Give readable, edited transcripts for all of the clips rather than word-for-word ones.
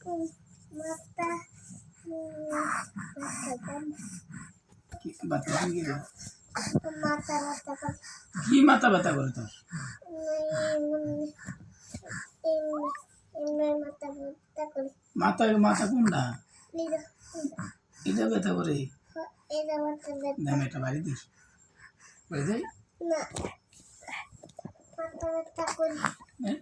মাথা বাতা কি রে? মাথা ব্যথা করে কি মাথা ব্যথা করে তোর? এমনি মাথা ব্যথা করে মাথা কোনটা? এটা এটা ব্যথা করে? এটা মাথা ব্যথা দাম এটা বাড়ি দিস বাড়ি যাই না মাথা ব্যথা করে হ্যাঁ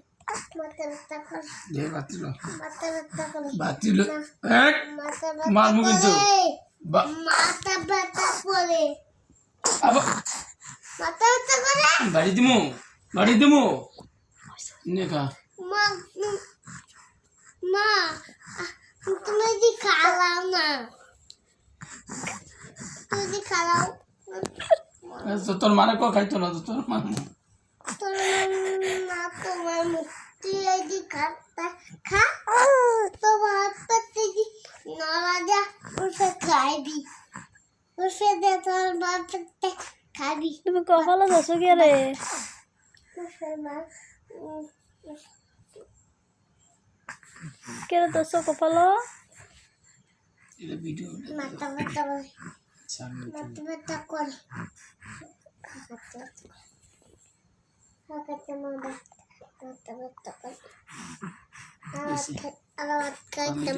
মাথা ব্যথা করে দেখ বাতিল মাথা ব্যথা করে বাতিল না এক মাথা মারমু ব্যথা কিন্তু করে মাথা ব্যথা করে আবার মাথা ব্যথা করে বাড়ি দিমু নেখা মা মা তুমি যদি খালাও না তুমি যদি খালাও তোর মানে কো খাইতো না তোর মানে তোর না তোমার মুক্তি যদি খাতা খা তোমার পাতে দি নরাজা উঠে খাইবি উঠে দে তোর বাপতে খাবি তুমি কপালে যাচ্ছ কি রে? মুসলমান কে যাচ্ছ কপাল? এটা ভিডিও মাথা ব্যথা করে সামনে মাথা ব্যথা করে খাতে মাথা ব্যথা করে আলাদ খাইতাম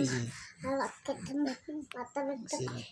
মাথা ব্যথা করে